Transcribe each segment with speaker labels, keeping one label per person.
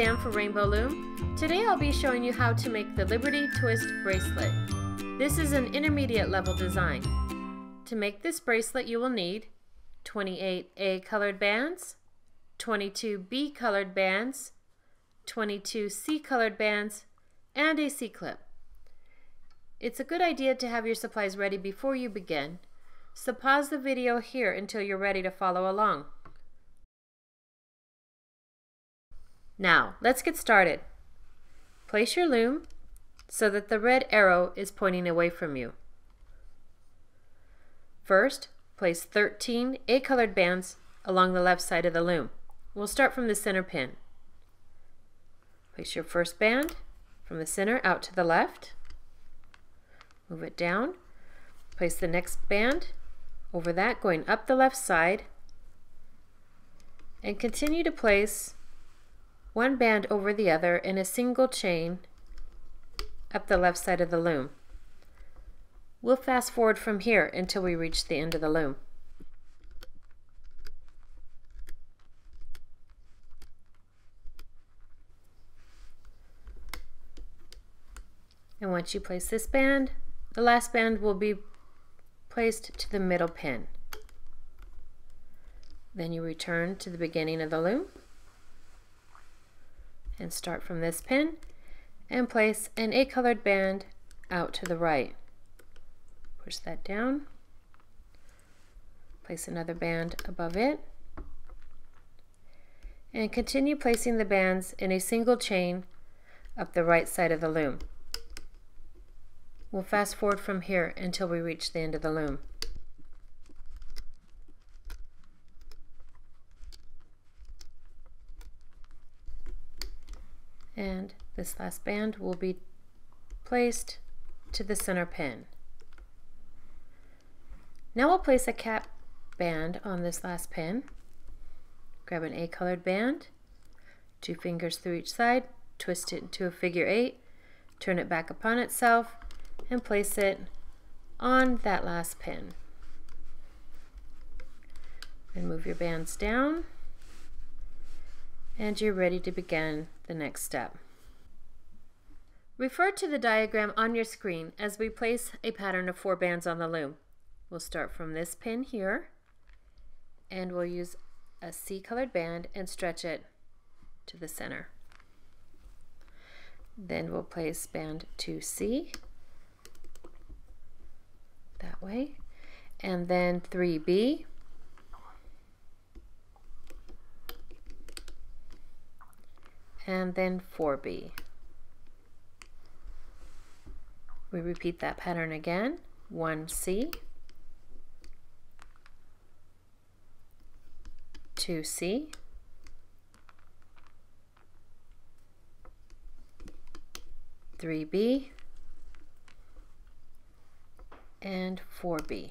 Speaker 1: Sam for Rainbow Loom. Today I'll be showing you how to make the Liberty Twist bracelet. This is an intermediate level design. To make this bracelet you will need 28 A colored bands, 22 B colored bands, 22 C colored bands, and a C-clip. It's a good idea to have your supplies ready before you begin, so pause the video here until you're ready to follow along. Now, let's get started. Place your loom so that the red arrow is pointing away from you. First, place 13 A-colored bands along the left side of the loom. We'll start from the center pin. Place your first band from the center out to the left. Move it down. Place the next band over that, going up the left side. And continue to place one band over the other in a single chain up the left side of the loom. We'll fast forward from here until we reach the end of the loom. And once you place this band, the last band will be placed to the middle pin. Then you return to the beginning of the loom and start from this pin and place an A-colored band out to the right. Push that down, place another band above it, and continue placing the bands in a single chain up the right side of the loom. We'll fast forward from here until we reach the end of the loom. And this last band will be placed to the center pin. Now we'll place a cap band on this last pin. Grab an A-colored band, 2 fingers through each side, twist it into a figure 8, turn it back upon itself, and place it on that last pin. Then move your bands down, and you're ready to begin the next step. Refer to the diagram on your screen as we place a pattern of 4 bands on the loom. We'll start from this pin here, and we'll use a C-colored band and stretch it to the center. Then we'll place band 2C that way, and then 3B, and then 4B. We repeat that pattern again, 1C, 2C, 3B, and 4B.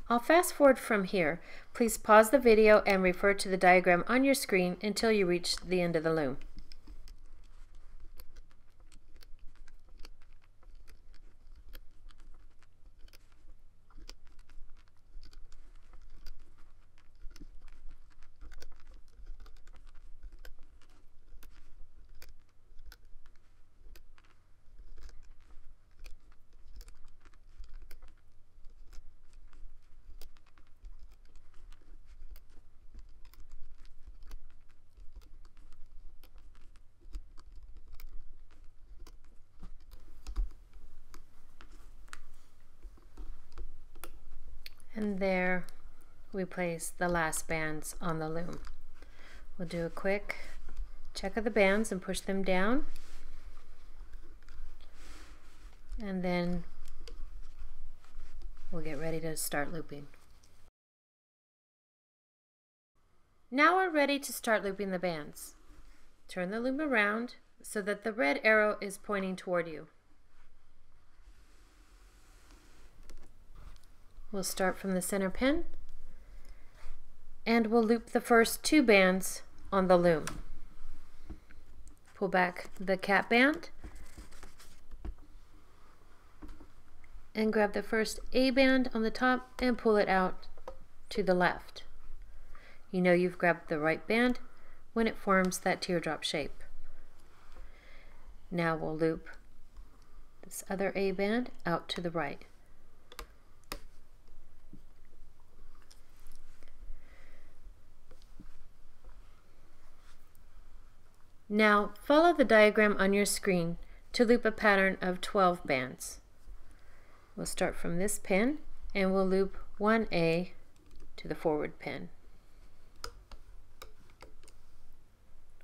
Speaker 1: I'll fast forward from here. Please pause the video and refer to the diagram on your screen until you reach the end of the loom. And there we place the last bands on the loom. We'll do a quick check of the bands and push them down. And then we'll get ready to start looping. Now we're ready to start looping the bands. Turn the loom around so that the red arrow is pointing toward you. We'll start from the center pin and we'll loop the first 2 bands on the loom. Pull back the cap band and grab the first A band on the top and pull it out to the left. You know you've grabbed the right band when it forms that teardrop shape. Now we'll loop this other A band out to the right. Now follow the diagram on your screen to loop a pattern of 12 bands. We'll start from this pin and we'll loop 1A to the forward pin.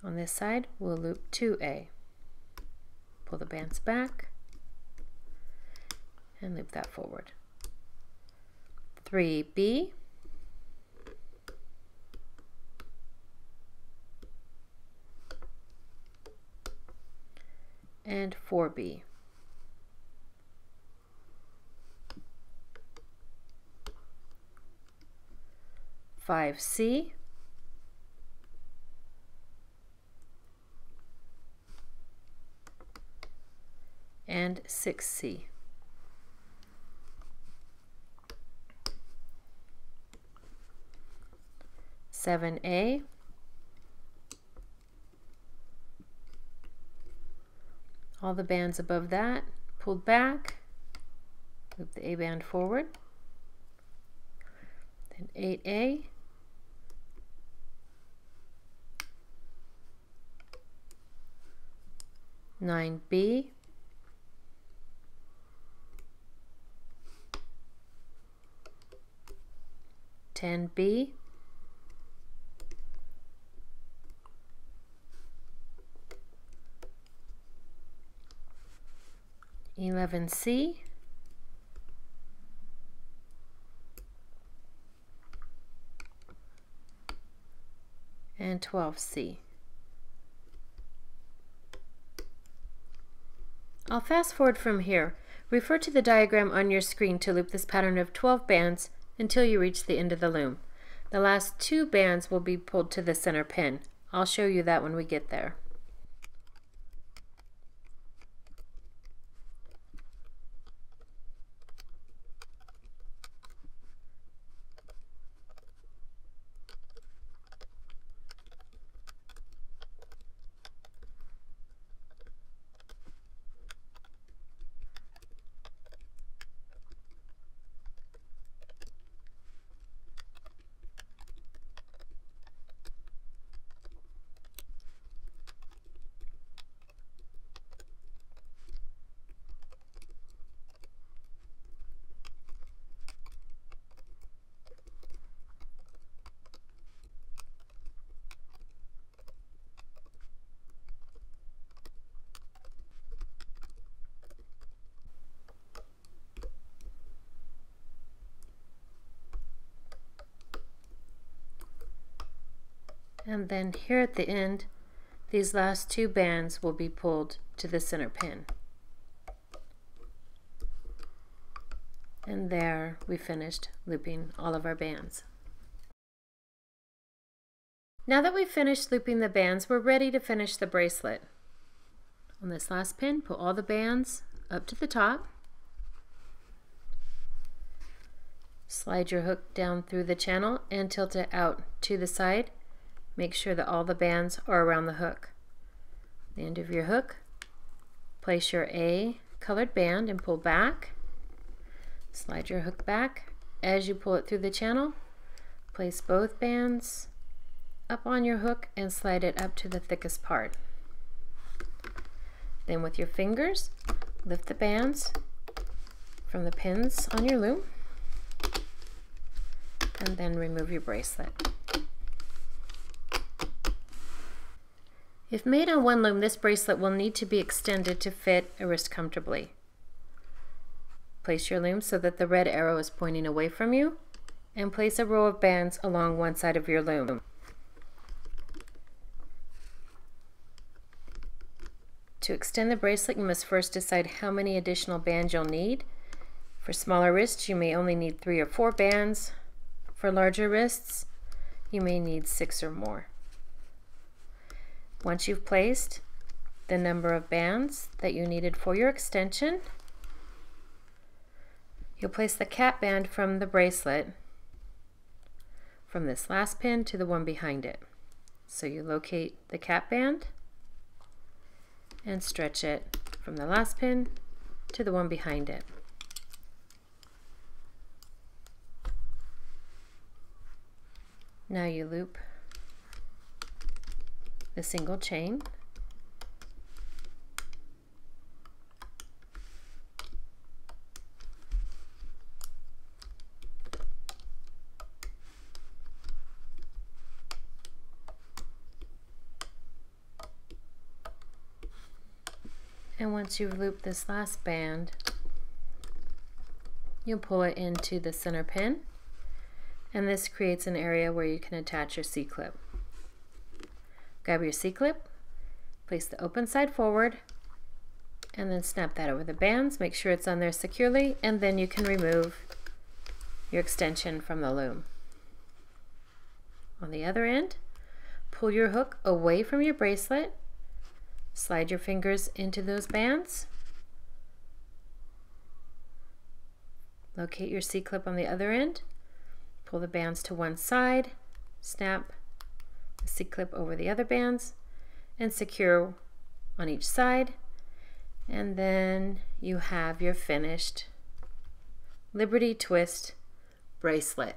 Speaker 1: On this side we'll loop 2A. Pull the bands back and loop that forward. 3B, and 4B. Five C, and 6C. Seven A, all the bands above that pulled back, loop the A band forward, then 8A, 9B, 10B, 11C, and 12C. I'll fast forward from here. Refer to the diagram on your screen to loop this pattern of 12 bands until you reach the end of the loom. The last 2 bands will be pulled to the center pin. I'll show you that when we get there. And then here at the end, these last 2 bands will be pulled to the center pin. And there we finished looping all of our bands. Now that we've finished looping the bands, we're ready to finish the bracelet. On this last pin, pull all the bands up to the top. Slide your hook down through the channel and tilt it out to the side. Make sure that all the bands are around the hook. The end of your hook, place your A colored band and pull back. Slide your hook back. As you pull it through the channel, place both bands up on your hook and slide it up to the thickest part. Then with your fingers, lift the bands from the pins on your loom and then remove your bracelet. If made on one loom, this bracelet will need to be extended to fit a wrist comfortably. Place your loom so that the red arrow is pointing away from you, and place a row of bands along one side of your loom. To extend the bracelet, you must first decide how many additional bands you'll need. For smaller wrists, you may only need 3 or 4 bands. For larger wrists, you may need 6 or more. Once you've placed the number of bands that you needed for your extension, you'll place the cap band from the bracelet from this last pin to the one behind it. So you locate the cap band and stretch it from the last pin to the one behind it. Now you loop the single chain. And once you've looped this last band, you'll pull it into the center pin, and this creates an area where you can attach your C-clip. Grab your C-clip, place the open side forward, and then snap that over the bands. Make sure it's on there securely, and then you can remove your extension from the loom. On the other end, pull your hook away from your bracelet, slide your fingers into those bands, locate your C-clip on the other end, pull the bands to one side, snap the C-clip over the other bands, and secure on each side, and then you have your finished Liberty Twist bracelet.